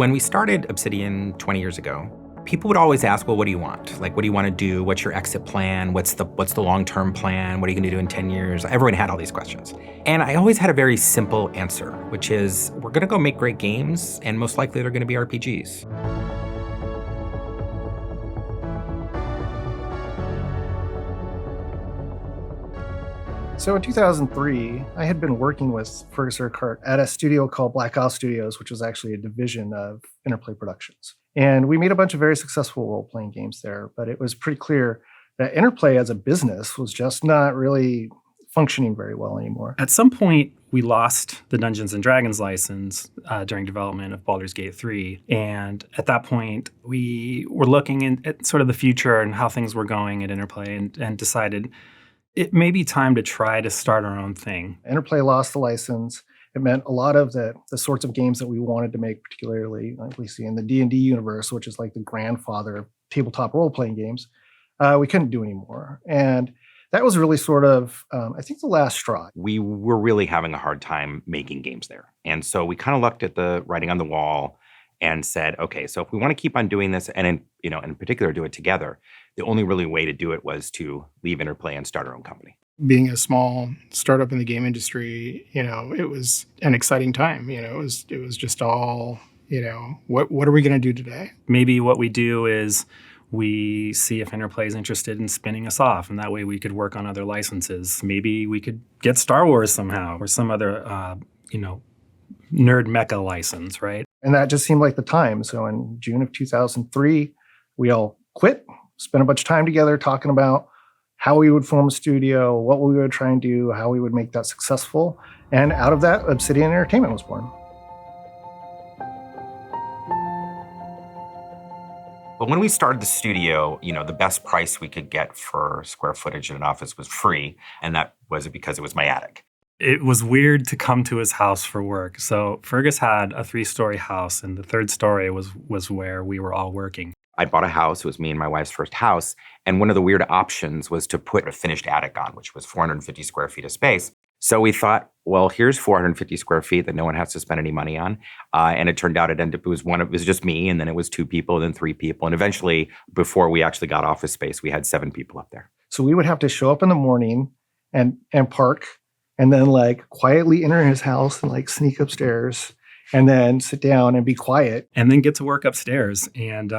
When we started Obsidian 20 years ago, people would always ask, well, what do you want? Like, what do you want to do? What's your exit plan? What's the long-term plan? What are you going to do in 10 years? Everyone had all these questions. And I always had a very simple answer, which is we're going to go make great games, and most likely they're going to be RPGs. So in 2003, I had been working with Fergus Urquhart at a studio called Black Isle Studios, which was actually a division of Interplay Productions. And we made a bunch of very successful role-playing games there, but it was pretty clear that Interplay as a business was just not really functioning very well anymore. At some point, we lost the Dungeons & Dragons license during development of Baldur's Gate 3. And at that point, we were looking at sort of the future and how things were going at Interplay and decided it may be time to try to start our own thing. Interplay lost the license. It meant a lot of the sorts of games that we wanted to make, particularly like we see in the D&D universe, which is like the grandfather of tabletop role-playing games, we couldn't do anymore. And that was really sort of, I think, the last straw. We were really having a hard time making games there. And so we kind of looked at the writing on the wall and said, okay, so if we want to keep on doing this, and in particular do it together, the only really way to do it was to leave Interplay and start our own company. Being a small startup in the game industry, it was an exciting time. It was just all, what are we going to do today? Maybe what we do is we see if Interplay is interested in spinning us off, and that way we could work on other licenses. Maybe we could get Star Wars somehow or some other, nerd mecha license, right? And that just seemed like the time. So in June of 2003, we all quit, spent a bunch of time together talking about how we would form a studio, what we would try and do, how we would make that successful. And out of that, Obsidian Entertainment was born. But when we started the studio, the best price we could get for square footage in an office was free. And that was because it was my attic. It was weird to come to his house for work. So Fergus had a 3-story house, and the 3rd story was where we were all working. I bought a house. It was me and my wife's first house. And one of the weird options was to put a finished attic on, which was 450 square feet of space. So we thought, well, here's 450 square feet that no one has to spend any money on. And it turned out it was just me, and then it was 2 people, and then 3 people. And eventually, before we actually got office space, we had 7 people up there. So we would have to show up in the morning and park, and then quietly enter his house and sneak upstairs, and then sit down and be quiet. And then get to work upstairs. And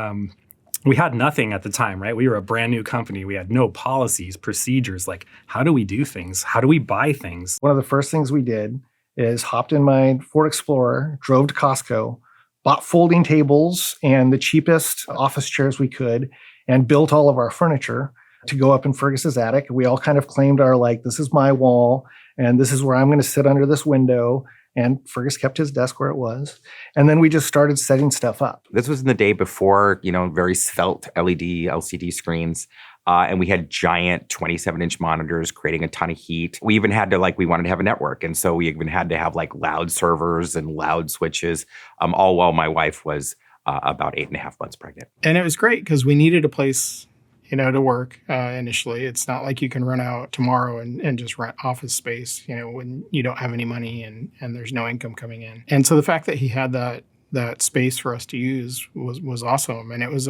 we had nothing at the time, right? We were a brand new company. We had no policies, procedures. How do we do things? How do we buy things? One of the first things we did is hopped in my Ford Explorer, drove to Costco, bought folding tables and the cheapest office chairs we could, and built all of our furniture to go up in Fergus's attic. We all kind of claimed our, this is my wall, and this is where I'm going to sit under this window. And Fergus kept his desk where it was. And then we just started setting stuff up. This was in the day before, very svelte LED, LCD screens. And we had giant 27-inch monitors creating a ton of heat. We even had to, we wanted to have a network. And so we even had to have, loud servers and loud switches, all while my wife was about 8.5 months pregnant. And it was great because we needed a place to work initially. It's not like you can run out tomorrow and just rent office space, when you don't have any money and there's no income coming in. And so the fact that he had that space for us to use was awesome. And it was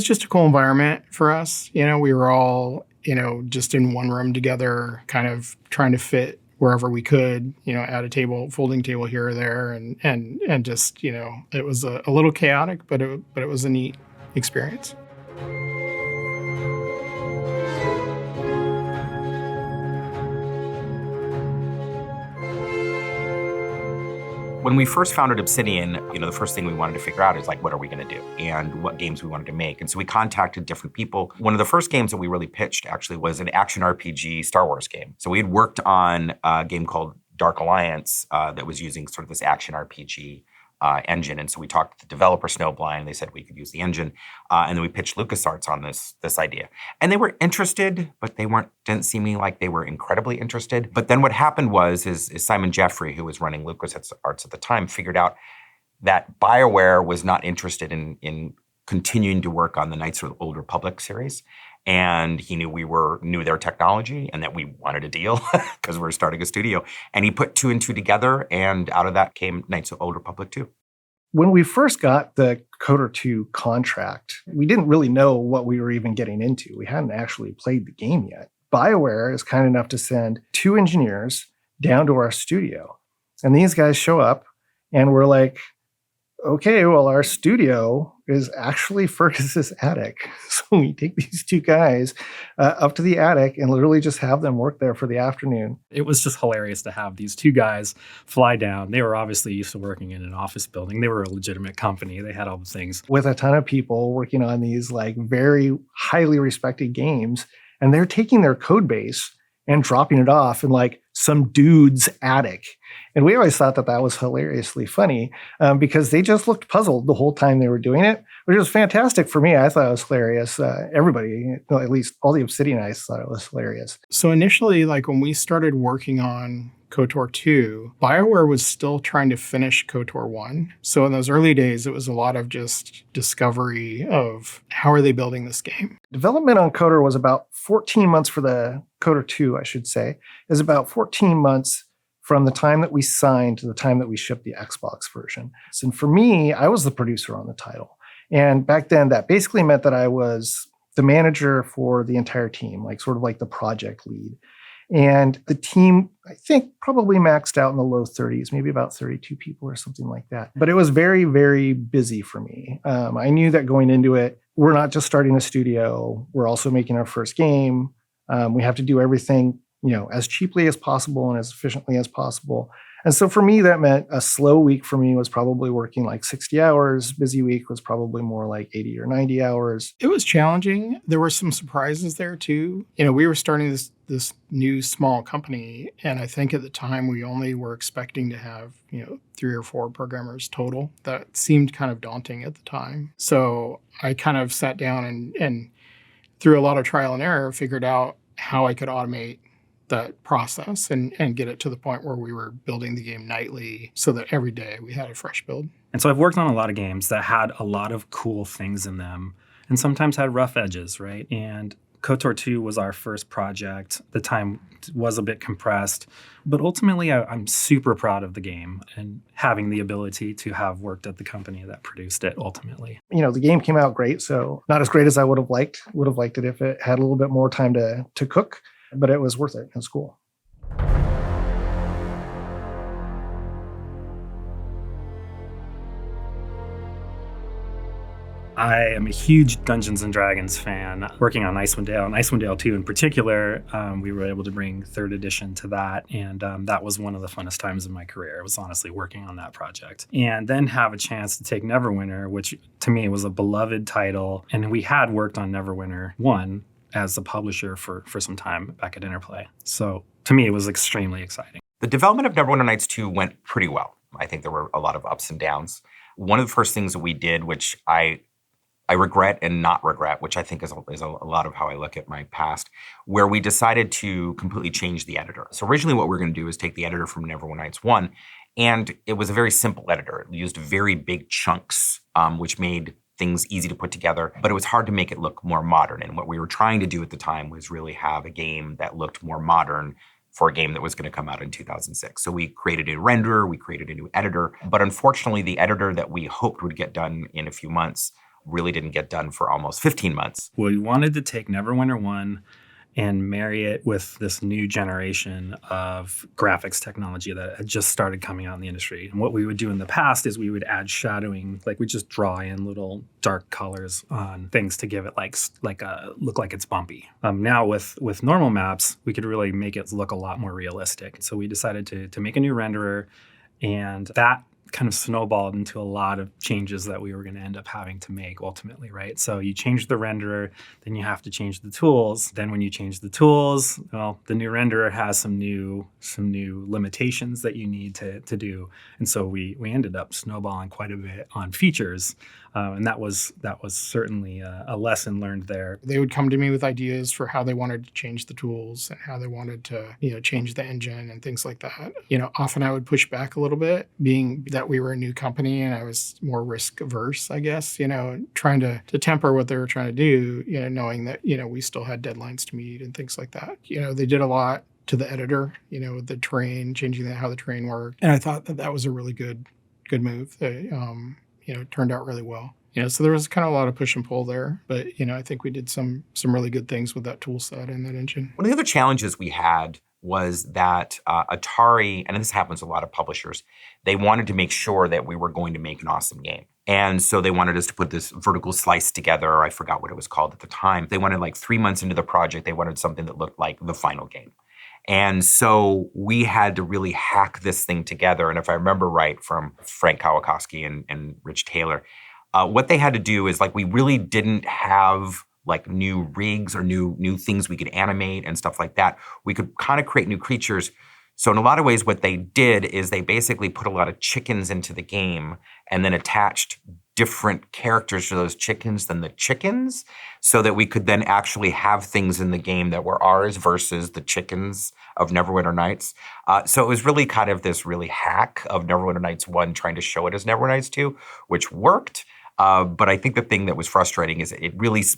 just a cool environment for us. We were all, just in one room together, kind of trying to fit wherever we could, add a table, folding table here or there. And just, it was a little chaotic, but it was a neat experience. When we first founded Obsidian, the first thing we wanted to figure out is what are we going to do and what games we wanted to make. And so we contacted different people. One of the first games that we really pitched actually was an action RPG Star Wars game. So we had worked on a game called Dark Alliance that was using sort of this action RPG engine. And so we talked to the developer Snowblind. They said we could use the engine. And then we pitched LucasArts on this idea. And they were interested, but they didn't seem like they were incredibly interested. But then what happened is Simon Jeffrey, who was running LucasArts at the time, figured out that BioWare was not interested in continuing to work on the Knights of the Old Republic series. And he knew we knew their technology and that we wanted a deal because we were starting a studio. And he put 2 and 2 together, and out of that came Knights of the Old Republic 2. When we first got the KOTOR 2 contract, we didn't really know what we were even getting into. We hadn't actually played the game yet. BioWare is kind enough to send 2 engineers down to our studio. And these guys show up and we're like, okay, well, our studio is actually Fergus's attic. So we take these 2 guys up to the attic and literally just have them work there for the afternoon. It was just hilarious to have these 2 guys fly down. They were obviously used to working in an office building. They were a legitimate company. They had all the things. With a ton of people working on these like very highly respected games. And they're taking their code base and dropping it off in like some dude's attic. And we always thought that that was hilariously funny because they just looked puzzled the whole time they were doing it, which was fantastic for me. I thought it was hilarious. Everybody, well, at least all the Obsidianites thought it was hilarious. So initially, like when we started working on KOTOR 2, BioWare was still trying to finish KOTOR 1. So in those early days, it was a lot of just discovery of how are they building this game. Development on KOTOR was about 14 months for the KOTOR 2, I should say, is about 14 months from the time that we signed to the time that we shipped the Xbox version. And for me, I was the producer on the title. And back then, that basically meant that I was the manager for the entire team, like sort of like the project lead. And the team, I think, probably maxed out in the low 30s, maybe about 32 people or something like that. But it was very, very busy for me. I knew that going into it, we're not just starting a studio, we're also making our first game. We have to do everything, as cheaply as possible and as efficiently as possible. And so for me, that meant a slow week for me was probably working like 60 hours. Busy week was probably more like 80 or 90 hours. It was challenging. There were some surprises there too. We were starting this new small company. And I think at the time we only were expecting to have, 3 or 4 programmers total. That seemed kind of daunting at the time. So I kind of sat down and through a lot of trial and error, figured out how I could automate that process and get it to the point where we were building the game nightly so that every day we had a fresh build. And so I've worked on a lot of games that had a lot of cool things in them and sometimes had rough edges, right? And KOTOR 2 was our first project. The time was a bit compressed, but ultimately I'm super proud of the game and having the ability to have worked at the company that produced it ultimately. The game came out great, so not as great as I would have liked. Would have liked it if it had a little bit more time to cook. But it was worth it. It was cool. I am a huge Dungeons & Dragons fan. Working on Icewind Dale, and Icewind Dale 2 in particular, we were able to bring 3rd edition to that, and that was one of the funnest times in my career. It was honestly working on that project. And then have a chance to take Neverwinter, which to me was a beloved title, and we had worked on Neverwinter 1 as a publisher for some time back at Interplay. So to me, it was extremely exciting. The development of Neverwinter Nights 2 went pretty well. I think there were a lot of ups and downs. One of the first things that we did, which I regret and not regret, which I think is a lot of how I look at my past, where we decided to completely change the editor. So originally what we were going to do is take the editor from Neverwinter Nights 1, and it was a very simple editor. It used very big chunks, which made things easy to put together, but it was hard to make it look more modern. And what we were trying to do at the time was really have a game that looked more modern for a game that was going to come out in 2006. So we created a renderer, we created a new editor, but unfortunately the editor that we hoped would get done in a few months really didn't get done for almost 15 months. We wanted to take Neverwinter 1 and marry it with this new generation of graphics technology that had just started coming out in the industry. And what we would do in the past is we would add shadowing, like we just draw in little dark colors on things to give it look like it's bumpy. Now with normal maps, we could really make it look a lot more realistic. So we decided to make a new renderer, and that kind of snowballed into a lot of changes that we were going to end up having to make ultimately, right? So you change the renderer, then you have to change the tools. Then when you change the tools, well, the new renderer has some new limitations that you need to do. And so we ended up snowballing quite a bit on features. And that was certainly a lesson learned there. They would come to me with ideas for how they wanted to change the tools and how they wanted to, change the engine and things like that. Often I would push back a little bit, being that we were a new company and I was more risk averse, I guess, trying to temper what they were trying to do, knowing that, we still had deadlines to meet and things like that. They did a lot to the editor, with the terrain, changing how the terrain worked. And I thought that was a really good move. turned out really well. So there was kind of a lot of push and pull there, but I think we did some really good things with that tool set and that engine. One of the other challenges we had was that Atari, and this happens to a lot of publishers, they wanted to make sure that we were going to make an awesome game. And so they wanted us to put this vertical slice together. I forgot what it was called at the time. They wanted, like, 3 months into the project, they wanted something that looked like the final game. And so we had to really hack this thing together. And if I remember right from Frank Kawakowski and Rich Taylor, what they had to do is, like, we really didn't have like new rigs or new things we could animate and stuff like that. We could kind of create new creatures. So in a lot of ways, what they did is they basically put a lot of chickens into the game and then attached different characters to those chickens than the chickens, so that we could then actually have things in the game that were ours versus the chickens of Neverwinter Nights. So it was really kind of this really hack of Neverwinter Nights 1 trying to show it as Neverwinter Nights 2, which worked. But I think the thing that was frustrating is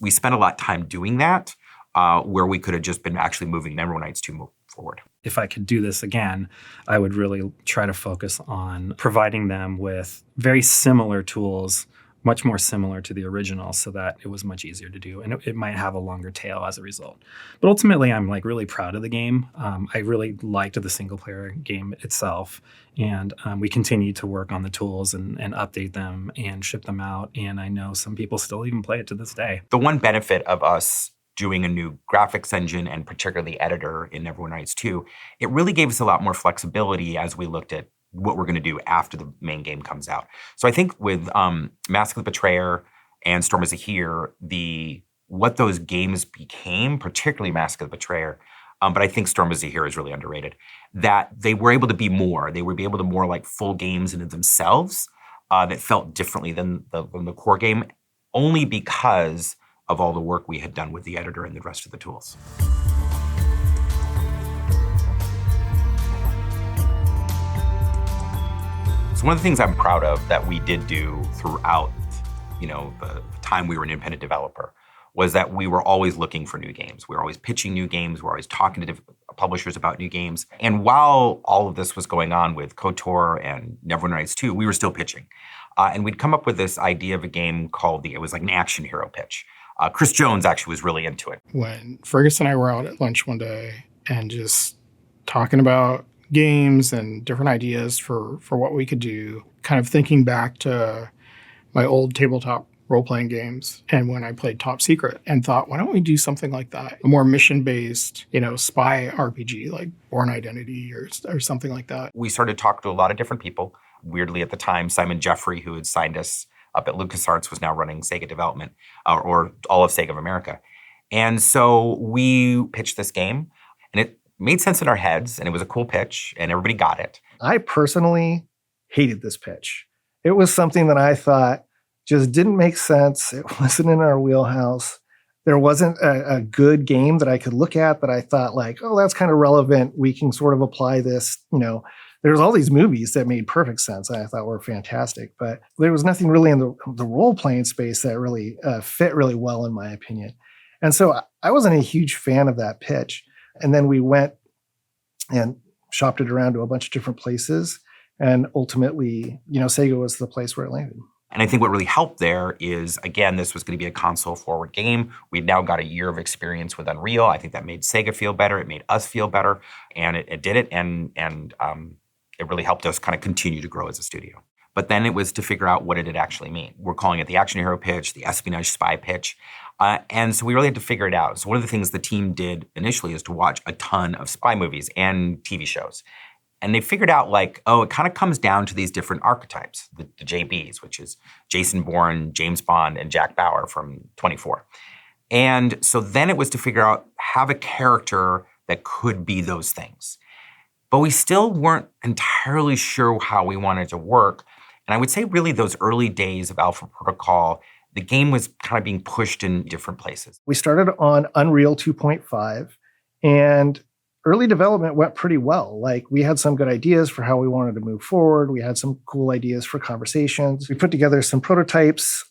we spent a lot of time doing that, where we could have just been actually moving Neverwinter Nights 2 forward. If I could do this again, I would really try to focus on providing them with very similar tools, much more similar to the original, so that it was much easier to do. And it might have a longer tail as a result. But ultimately, I'm like really proud of the game. I really liked the single player game itself. And we continue to work on the tools and update them and ship them out. And I know some people still even play it to this day. The one benefit of us doing a new graphics engine and particularly editor in Neverwinter Nights 2, it really gave us a lot more flexibility as we looked at what we're going to do after the main game comes out. So I think with Mask of the Betrayer and Storm is Here, what those games became, particularly Mask of the Betrayer, but I think Storm is Here is really underrated, that they were able to be more. They would be able to more like full games in themselves that felt differently than the core game, only because of all the work we had done with the editor and the rest of the tools. So one of the things I'm proud of that we did do throughout, the time we were an independent developer was that we were always looking for new games. We were always pitching new games. We were always talking to publishers about new games. And while all of this was going on with KOTOR and Neverwinter Nights 2, we were still pitching. And we'd come up with this idea of a game called it was like an action hero pitch. Chris Jones actually was really into it. When Fergus and I were out at lunch one day and just talking about games and different ideas for what we could do, kind of thinking back to my old tabletop role-playing games and when I played Top Secret, and thought, why don't we do something like that? A more mission-based, spy RPG like Bourne Identity or something like that. We started talking to a lot of different people. Weirdly, at the time, Simon Jeffrey, who had signed us up at LucasArts, was now running Sega development, or all of Sega of America. And so we pitched this game, and it made sense in our heads, and it was a cool pitch, and everybody got it. I personally hated this pitch. It was something that I thought just didn't make sense. It wasn't in our wheelhouse. There wasn't a good game that I could look at that I thought like, oh, that's kind of relevant. We can sort of apply this, There's all these movies that made perfect sense and I thought were fantastic, but there was nothing really in the role-playing space that really fit really well, in my opinion. And so I wasn't a huge fan of that pitch. And then we went and shopped it around to a bunch of different places. And ultimately, Sega was the place where it landed. And I think what really helped there is, again, this was going to be a console-forward game. We'd now got a year of experience with Unreal. I think that made Sega feel better. It made us feel better. And it did it. And it really helped us kind of continue to grow as a studio. But then it was to figure out what did it actually mean. We're calling it the action hero pitch, the espionage spy pitch. And so we really had to figure it out. So one of the things the team did initially is to watch a ton of spy movies and TV shows. And they figured out it kind of comes down to these different archetypes, the JBs, which is Jason Bourne, James Bond, and Jack Bauer from 24. And so then it was to figure out, have a character that could be those things. But we still weren't entirely sure how we wanted to work. And I would say really those early days of Alpha Protocol, the game was kind of being pushed in different places. We started on Unreal 2.5, and early development went pretty well. We had some good ideas for how we wanted to move forward. We had some cool ideas for conversations. We put together some prototypes,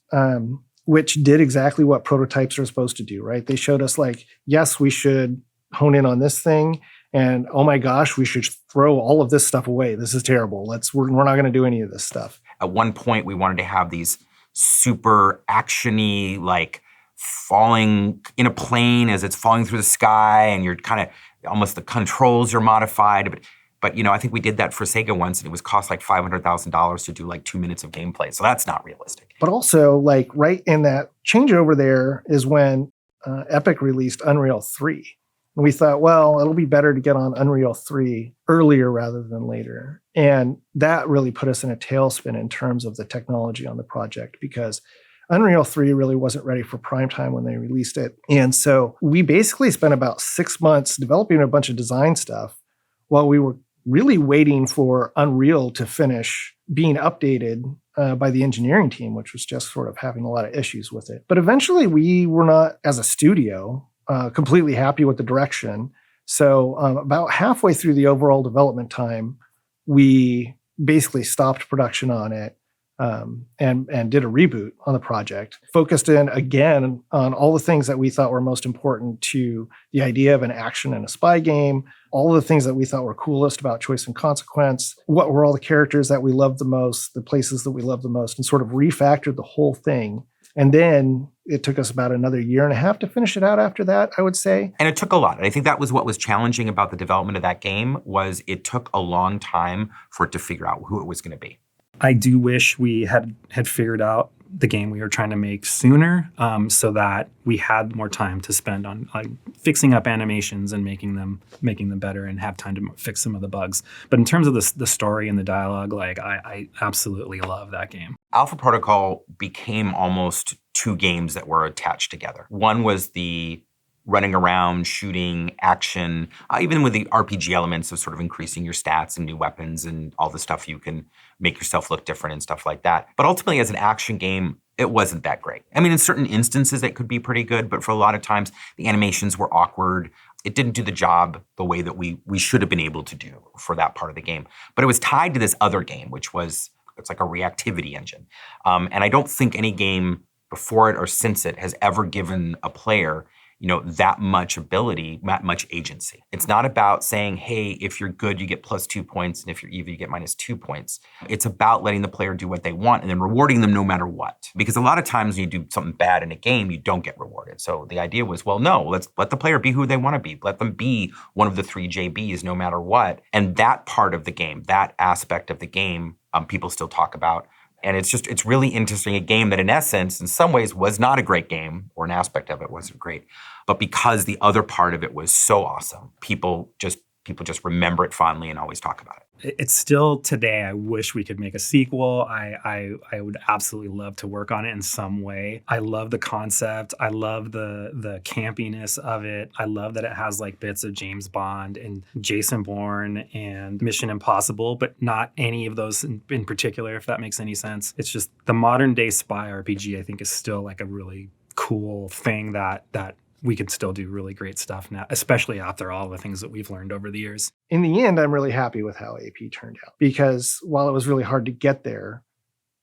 which did exactly what prototypes are supposed to do, right? They showed us yes, we should hone in on this thing. And oh my gosh, we should throw all of this stuff away. This is terrible. We're not going to do any of this stuff. At one point, we wanted to have these super actiony, like falling in a plane as it's falling through the sky, and you're kind of almost the controls are modified. But I think we did that for Sega once, and it was cost like $500,000 to do like 2 minutes of gameplay. So that's not realistic. But also, like right in that changeover there is when Epic released Unreal 3. And we thought, well, it'll be better to get on Unreal 3 earlier rather than later. And that really put us in a tailspin in terms of the technology on the project, because Unreal 3 really wasn't ready for prime time when they released it. And so we basically spent about 6 months developing a bunch of design stuff while we were really waiting for Unreal to finish being updated by the engineering team, which was just sort of having a lot of issues with it. But eventually we were not, as a studio, completely happy with the direction. So about halfway through the overall development time, we basically stopped production on it and did a reboot on the project, focused in again on all the things that we thought were most important to the idea of an action and a spy game, all the things that we thought were coolest about choice and consequence, what were all the characters that we loved the most, the places that we loved the most, and sort of refactored the whole thing. And then it took us about another year and a half to finish it out after that, I would say. And it took a lot. And I think that was what was challenging about the development of that game, was it took a long time for it to figure out who it was going to be. I do wish we had figured out the game we were trying to make sooner, so that we had more time to spend on fixing up animations and making them better, and have time to fix some of the bugs. But in terms of the story and the dialogue, I absolutely love that game. Alpha Protocol became almost two games that were attached together. One was the running around, shooting, action, even with the RPG elements of sort of increasing your stats and new weapons and all the stuff you can make yourself look different and stuff like that. But ultimately, as an action game, it wasn't that great. I mean, in certain instances, it could be pretty good, but for a lot of times, the animations were awkward. It didn't do the job the way that we should have been able to do for that part of the game. But it was tied to this other game, which was, it's like a reactivity engine. And I don't think any game before it or since it has ever given a player that much ability, that much agency. It's not about saying, hey, if you're good, you get +2 points, and if you're evil, you get -2 points. It's about letting the player do what they want and then rewarding them no matter what. Because a lot of times when you do something bad in a game, you don't get rewarded. So the idea was, well, no, let's let the player be who they want to be. Let them be one of the 3 JBs no matter what. And that part of the game, that aspect of the game, people still talk about. And it's really interesting, a game that in essence, in some ways, was not a great game, or an aspect of it wasn't great. But because the other part of it was so awesome, people just remember it fondly and always talk about it. It's still today, I wish we could make a sequel. I would absolutely love to work on it in some way. I love the concept. I love the campiness of it. I love that it has like bits of James Bond and Jason Bourne and Mission Impossible, but not any of those in particular, if that makes any sense. It's just the modern day spy RPG, I think, is still like a really cool thing that we can still do really great stuff now, especially after all the things that we've learned over the years. In the end, I'm really happy with how AP turned out, because while it was really hard to get there,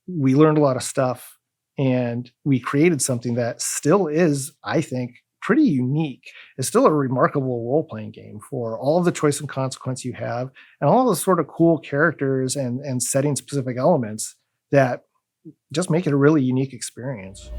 we learned a lot of stuff and we created something that still is, I think, pretty unique. It's still a remarkable role-playing game for all of the choice and consequence you have and all the sort of cool characters and setting-specific elements that just make it a really unique experience.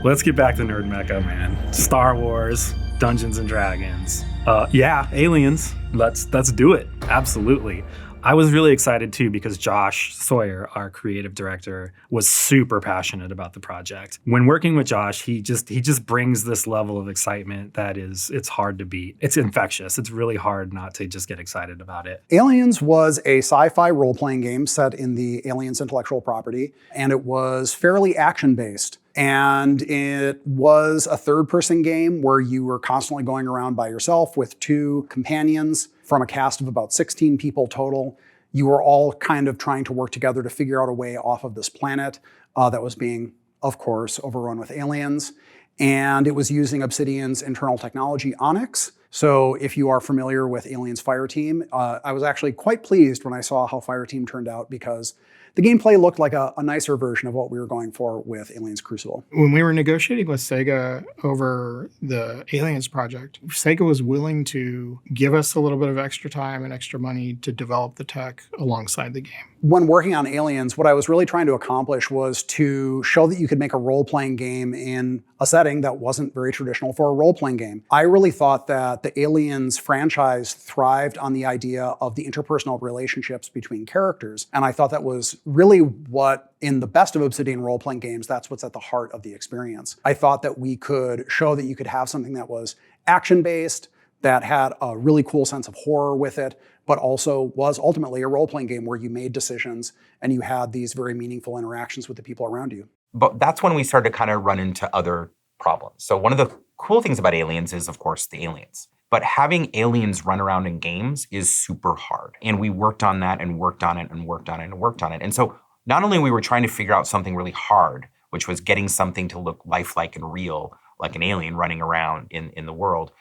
Let's get back to Nerd Mecca, man. Star Wars, Dungeons and Dragons. Aliens. Let's do it. Absolutely. I was really excited too, because Josh Sawyer, our creative director, was super passionate about the project. When working with Josh, he just brings this level of excitement that it's hard to beat. It's infectious. It's really hard not to just get excited about it. Aliens was a sci-fi role-playing game set in the Aliens intellectual property, and it was fairly action-based. And it was a third-person game where you were constantly going around by yourself with 2 companions from a cast of about 16 people total. You were all kind of trying to work together to figure out a way off of this planet that was being, of course, overrun with aliens. And it was using Obsidian's internal technology, Onyx. So if you are familiar with Aliens Fireteam, I was actually quite pleased when I saw how Fireteam turned out, because the gameplay looked like a nicer version of what we were going for with Aliens Crucible. When we were negotiating with Sega over the Aliens project, Sega was willing to give us a little bit of extra time and extra money to develop the tech alongside the game. When working on Aliens, what I was really trying to accomplish was to show that you could make a role-playing game in a setting that wasn't very traditional for a role-playing game. I really thought that the Aliens franchise thrived on the idea of the interpersonal relationships between characters, and I thought that was really what, in the best of Obsidian role-playing games, that's what's at the heart of the experience. I thought that we could show that you could have something that was action-based, that had a really cool sense of horror with it, but also was ultimately a role-playing game where you made decisions and you had these very meaningful interactions with the people around you. But that's when we started to kind of run into other problems. So one of the cool things about Aliens is, of course, the aliens. But having aliens run around in games is super hard. And we worked on that and worked on it and worked on it and worked on it. And so not only we were trying to figure out something really hard, which was getting something to look lifelike and real, like an alien running around in the world,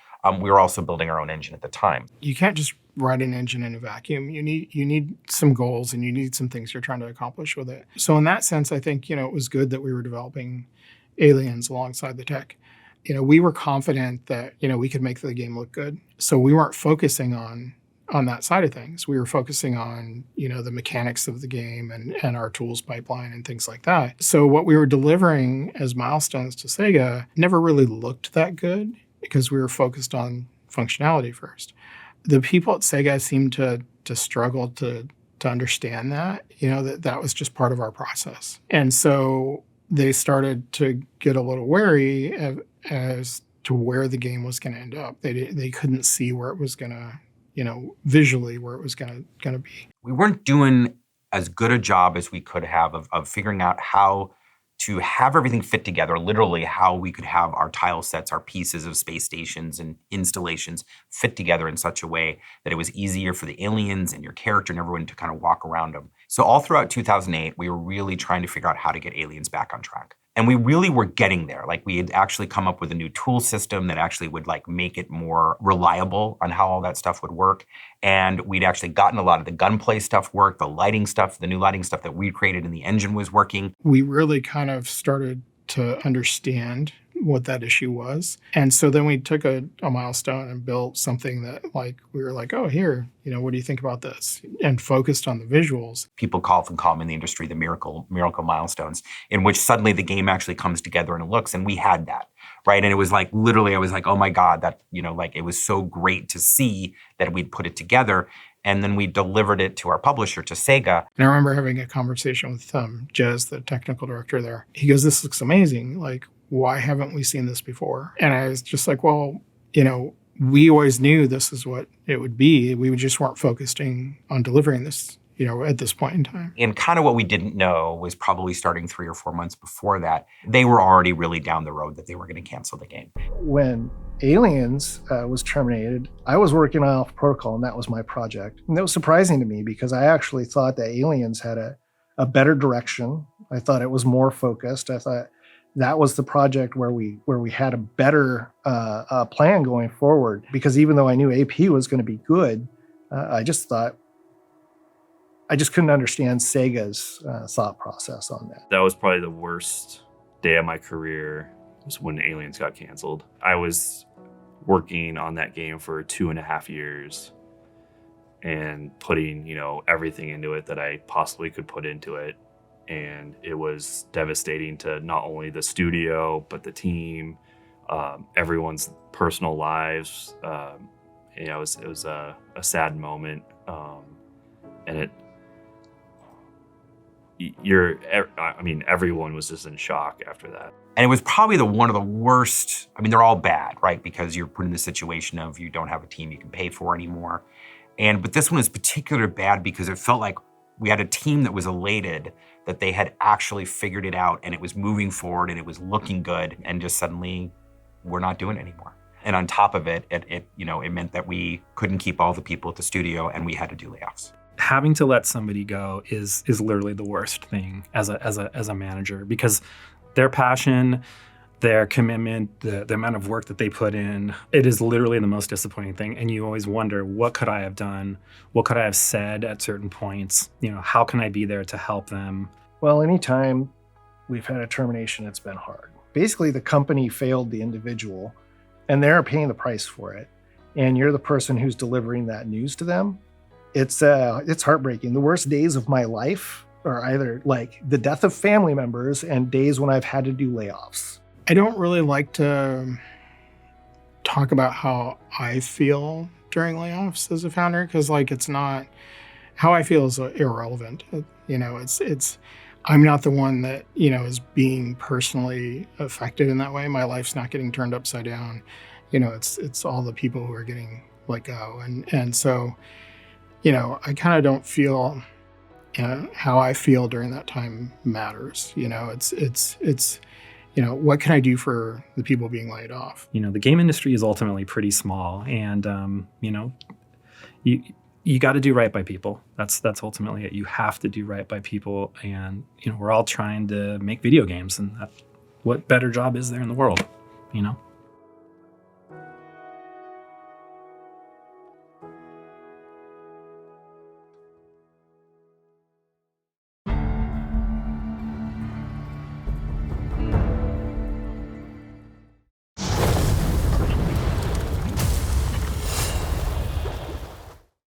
we were also building our own engine at the time. You can't just write an engine in a vacuum. You need some goals and you need some things you're trying to accomplish with it. So in that sense, I think, it was good that we were developing Aliens alongside the tech. We were confident that, we could make the game look good. So we weren't focusing on that side of things. We were focusing on, the mechanics of the game and our tools pipeline and things like that. So what we were delivering as milestones to Sega never really looked that good because we were focused on functionality first. The people at Sega seemed to struggle to understand that, that was just part of our process. And so they started to get a little wary as to where the game was going to end up. They couldn't see where it was going to, visually where it was going to be. We weren't doing as good a job as we could have of figuring out how to have everything fit together, literally how we could have our tile sets, our pieces of space stations and installations fit together in such a way that it was easier for the aliens and your character and everyone to kind of walk around them. So all throughout 2008, we were really trying to figure out how to get Aliens back on track. And we really were getting there. Like, we had actually come up with a new tool system that actually would make it more reliable on how all that stuff would work. And we'd actually gotten a lot of the gunplay stuff work, the lighting stuff, the new lighting stuff that we created in the engine was working. We really kind of started to understand what that issue was. And so then we took a milestone and built something that we were like, oh, here, what do you think about this? And focused on the visuals. People often call them in the industry the miracle milestones, in which suddenly the game actually comes together and it looks, and we had that, right? And it was literally, I was like, oh my God, that, it was so great to see that we'd put it together. And then we delivered it to our publisher, to Sega. And I remember having a conversation with Jez, the technical director there. He goes, this looks amazing. Why haven't we seen this before? And I was just like, well, we always knew this is what it would be. We just weren't focusing on delivering this, at this point in time. And kind of what we didn't know was probably starting 3 or 4 months before that, they were already really down the road that they were going to cancel the game. When Aliens was terminated, I was working on Alpha Protocol, and that was my project. And that was surprising to me because I actually thought that Aliens had a better direction. I thought it was more focused. I thought that was the project where we had a better plan going forward. Because even though I knew AP was going to be good, I just couldn't understand Sega's thought process on that. That was probably the worst day of my career, was when Aliens got canceled. I was working on that game for 2.5 years and putting, everything into it that I possibly could put into it. And it was devastating to not only the studio, but the team, everyone's personal lives. It was a sad moment. And everyone was just in shock after that. And it was probably one of the worst. They're all bad, right? Because you're put in the situation of you don't have a team you can pay for anymore. But this one is particularly bad because it felt like we had a team that was elated that they had actually figured it out and it was moving forward and it was looking good, and just suddenly we're not doing it anymore. And on top of it, it meant that we couldn't keep all the people at the studio and we had to do layoffs. Having to let somebody go is literally the worst thing as a manager, because their passion, their commitment, the amount of work that they put in. It is literally the most disappointing thing. And you always wonder, what could I have done? What could I have said at certain points? How can I be there to help them? Well, anytime we've had a termination, it's been hard. Basically, the company failed the individual, and they're paying the price for it. And you're the person who's delivering that news to them. It's heartbreaking. The worst days of my life are either like the death of family members and days when I've had to do layoffs. I don't really like to talk about how I feel during layoffs as a founder, because it's not how I feel is irrelevant. It's I'm not the one that is being personally affected in that way. My life's not getting turned upside down. It's all the people who are getting let go, and so I kind of don't feel how I feel during that time matters. It's what can I do for the people being laid off? The game industry is ultimately pretty small, and you got to do right by people. That's ultimately it. You have to do right by people, and we're all trying to make video games, and what better job is there in the world?